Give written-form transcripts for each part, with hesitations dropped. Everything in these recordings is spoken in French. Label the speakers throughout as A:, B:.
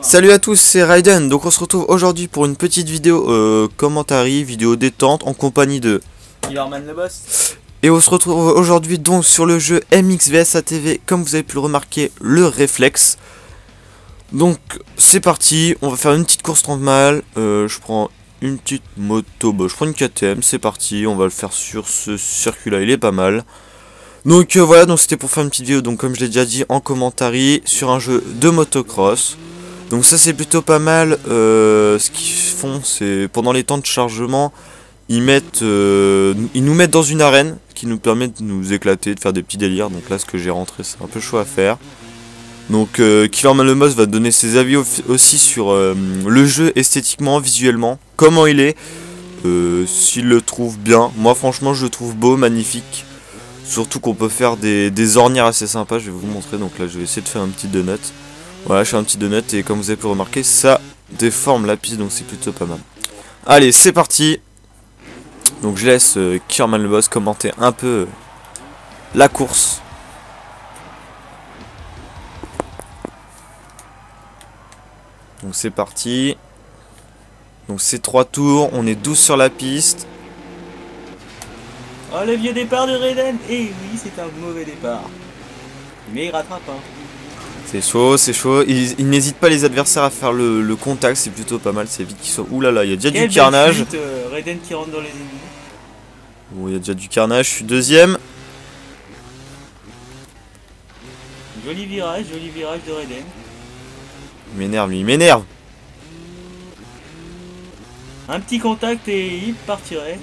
A: Salut à tous, c'est Raiden. Donc on se retrouve aujourd'hui pour une petite vidéo commentary, vidéo détente en compagnie de
B: Killerman le boss.
A: Et on se retrouve aujourd'hui donc sur le jeu MX vs ATV, comme vous avez pu le remarquer, le réflexe. Donc c'est parti, on va faire une petite course normale. Je prends une petite moto, je prends une KTM, c'est parti, on va le faire sur ce circuit là, il est pas mal. Donc voilà, donc c'était pour faire une petite vidéo, donc comme je l'ai déjà dit en commentary, sur un jeu de motocross. Donc ça c'est plutôt pas mal. Ce qu'ils font, c'est pendant les temps de chargement, ils nous mettent dans une arène qui nous permet de nous éclater, de faire des petits délires. Donc là ce que j'ai rentré c'est un peu chaud à faire. Donc Killerman le Moss va donner ses avis aussi sur le jeu esthétiquement, visuellement, comment il est, s'il le trouve bien. Moi franchement je le trouve beau, magnifique. Surtout qu'on peut faire des ornières assez sympas, je vais vous montrer. Donc là je vais essayer de faire un petit donut. Voilà, je fais un petit donut et comme vous avez pu remarquer, ça déforme la piste, donc c'est plutôt pas mal. Allez, c'est parti. Donc je laisse Killerman le Boss commenter un peu la course. Donc c'est parti. Donc c'est 3 tours, on est 12 sur la piste.
B: Oh, le vieux départ de Raiden. Eh oui, c'est un mauvais départ. Mais il rattrape, hein.
A: C'est chaud, c'est chaud. Il n'hésite pas les adversaires à faire le contact, c'est plutôt pas mal, c'est vite qu'ils sont... Ouh là là, il y a déjà du carnage.
B: Chute, Raiden qui rentre dans les ennemis.
A: Bon, il y a déjà du carnage, je suis deuxième.
B: Joli virage de Raiden.
A: Il m'énerve, lui, il m'énerve.
B: Un petit contact et il partirait.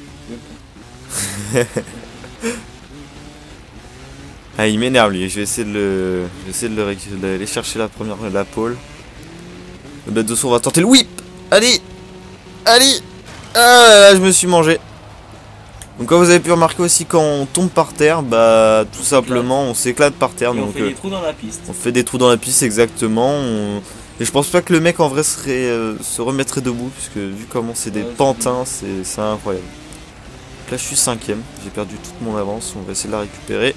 A: Ah, il m'énerve lui, je vais essayer de aller chercher la pole. Le bête de son va tenter le whip. Allez. Allez. Ah là, je me suis mangé. Donc comme vous avez pu remarquer aussi, quand on tombe par terre, bah tout simplement on s'éclate par terre.
B: Et
A: donc
B: on fait des trous dans la piste.
A: On fait des trous dans la piste, exactement. Et je pense pas que le mec en vrai se remettrait debout, puisque vu comment c'est des pantins, c'est incroyable. Donc là je suis cinquième, j'ai perdu toute mon avance, on va essayer de la récupérer.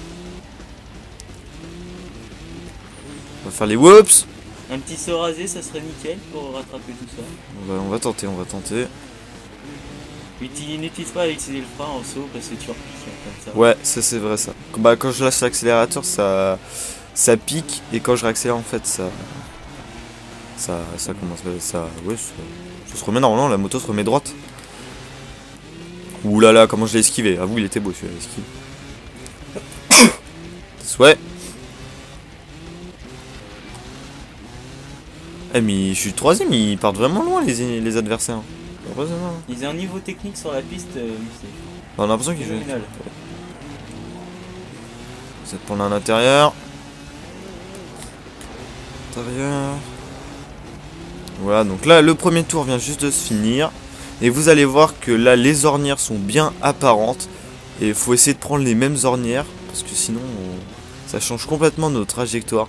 A: On va faire les whoops.
B: Un petit saut rasé, ça serait nickel pour rattraper tout ça.
A: On va tenter, on va tenter.
B: N'utilise pas utiliser le frein en saut parce que tu repiques comme ça.
A: Ouais, c'est vrai ça. Bah, quand je lâche l'accélérateur, ça pique, et quand je réaccélère en fait, ça commence, ouais, ça se remet normalement, la moto se remet droite. Ouh là là, comment je l'ai esquivé. Avoue, il était beau celui-là, l'esquive. Ouais. Eh mais je suis troisième, ils partent vraiment loin les adversaires. Heureusement.
B: Ils ont un niveau technique sur la piste,
A: On a l'impression qu'ils jouent. C'est de prendre un intérieur. Intérieur. Voilà, donc là le premier tour vient juste de se finir. Et vous allez voir que là les ornières sont bien apparentes. Et il faut essayer de prendre les mêmes ornières, parce que sinon ça change complètement notre trajectoire.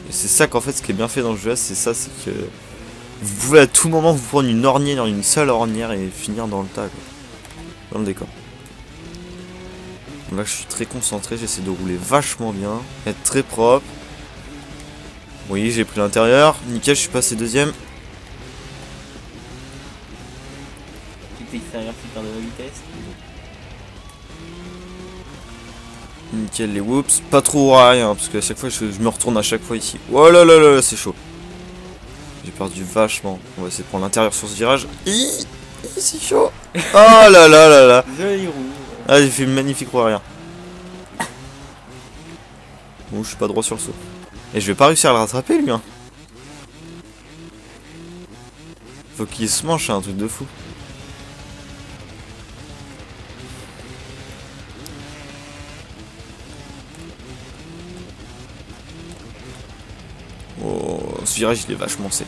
A: Et c'est ça qu'en fait, ce qui est bien fait dans le jeu, c'est ça, c'est que vous pouvez à tout moment vous prendre une ornière, une seule ornière et finir dans le tas, quoi. Dans le décor. Donc là je suis très concentré, j'essaie de rouler vachement bien, être très propre. Oui, j'ai pris l'intérieur, nickel, je suis passé deuxième.
B: Petit extérieur qui perd de la vitesse.
A: Nickel les whoops, pas trop rail, hein, parce qu'à chaque fois je me retourne à chaque fois ici. Oh là là là, c'est chaud. J'ai perdu vachement. On va essayer de prendre l'intérieur sur ce virage. C'est chaud. Oh là là là là.
B: Joli roue.
A: Ah, j'ai fait une magnifique roue arrière. Bon, je suis pas droit sur le saut. Et je vais pas réussir à le rattraper lui, hein. Faut qu'il se mange, c'est un truc de fou. Oh, ce virage il est vachement sec.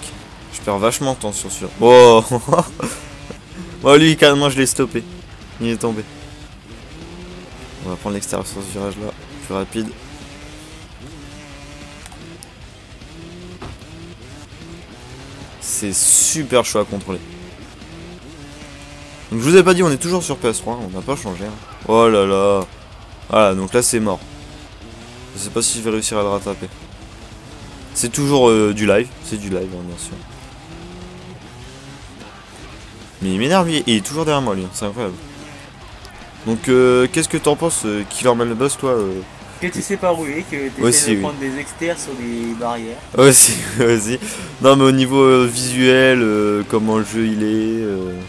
A: Je perds vachement de temps sur celui-là. Oh. Oh, lui carrément je l'ai stoppé. Il est tombé. On va prendre l'extérieur sur ce virage là, plus rapide. C'est super chaud à contrôler. Donc je vous ai pas dit, on est toujours sur PS3, on n'a pas changé. Hein. Oh là là. Voilà, donc là c'est mort. Je sais pas si je vais réussir à le rattraper. C'est toujours du live, c'est du live hein, bien sûr. Mais il m'énerve, il est toujours derrière moi lui, c'est incroyable. Donc qu'est-ce que t'en penses, Killerman le boss, toi
B: Que tu sais pas rouler, que tu essaies de prendre des exters sur des barrières.
A: Aussi, aussi. Non mais au niveau visuel, comment le jeu il est...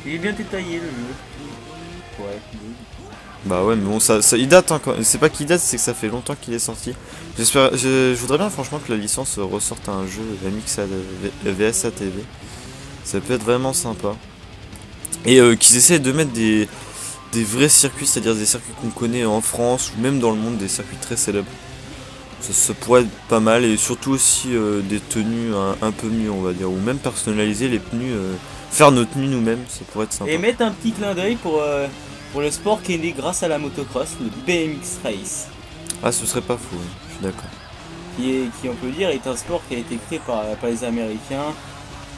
B: Il est bien détaillé le jeu. Ouais.
A: Bah ouais, mais bon, ça il date, hein, c'est pas qu'il date, c'est que ça fait longtemps qu'il est sorti. J'espère, je voudrais bien franchement que la licence ressorte un jeu VS ATV. Ça peut être vraiment sympa. Et qu'ils essaient de mettre des vrais circuits, c'est-à-dire des circuits qu'on connaît en France ou même dans le monde, des circuits très célèbres. Ça pourrait être pas mal, et surtout aussi des tenues un peu mieux, on va dire, ou même personnaliser les tenues, faire nos tenues nous-mêmes, ça pourrait être sympa.
B: Et mettre un petit clin d'œil pour le sport qui est né grâce à la motocross, le BMX Race.
A: Ah, ce serait pas fou, je suis d'accord.
B: Qui, on peut dire, est un sport qui a été créé par les Américains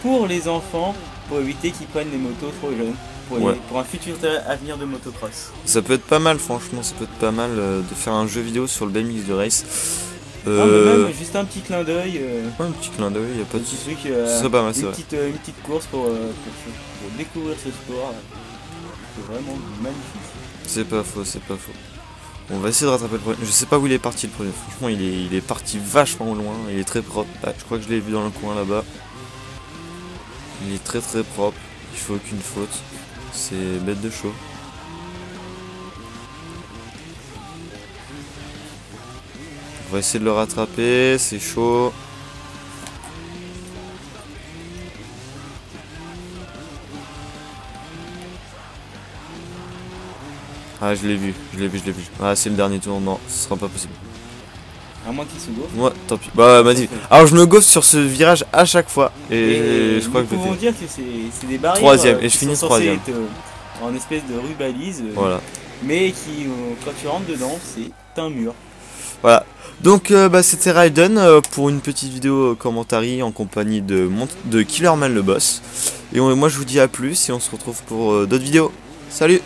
B: pour les enfants, pour éviter qu'ils prennent des motos trop jeunes, pour un futur avenir de motocross.
A: Ça peut être pas mal, franchement, ça peut être pas mal de faire un jeu vidéo sur le BMX de race.
B: Non, mais même juste un petit clin d'œil.
A: Ouais, un petit clin d'œil, y a pas de
B: truc.
A: Ce serait pas mal, c'est vrai.
B: Une petite course pour découvrir ce sport. C'est vraiment magnifique.
A: C'est pas faux, c'est pas faux. On va essayer de rattraper le premier. Je sais pas où il est parti le premier. Franchement, il est parti vachement loin. Il est très propre. Ah, je crois que je l'ai vu dans le coin là-bas. Il est très très propre. Il fait aucune faute. C'est bête de chaud. On va essayer de le rattraper. C'est chaud. Ah, je l'ai vu. Ah, c'est le dernier tour. Non, ce sera pas possible.
B: À moins qu'il se gaufre.
A: Ouais, tant pis. Bah, m'a dit. Alors, je me gaufre sur ce virage à chaque fois. Et je crois que
B: nous pouvons dire que c'est des barrières.
A: Troisième, et je finis troisième.
B: En espèce de rubalise.
A: Voilà.
B: Mais qui, quand tu rentres dedans, c'est un mur.
A: Voilà. Donc, bah, c'était Raiden pour une petite vidéo commentary en compagnie de Killerman le boss. Et moi, je vous dis à plus et on se retrouve pour d'autres vidéos. Salut!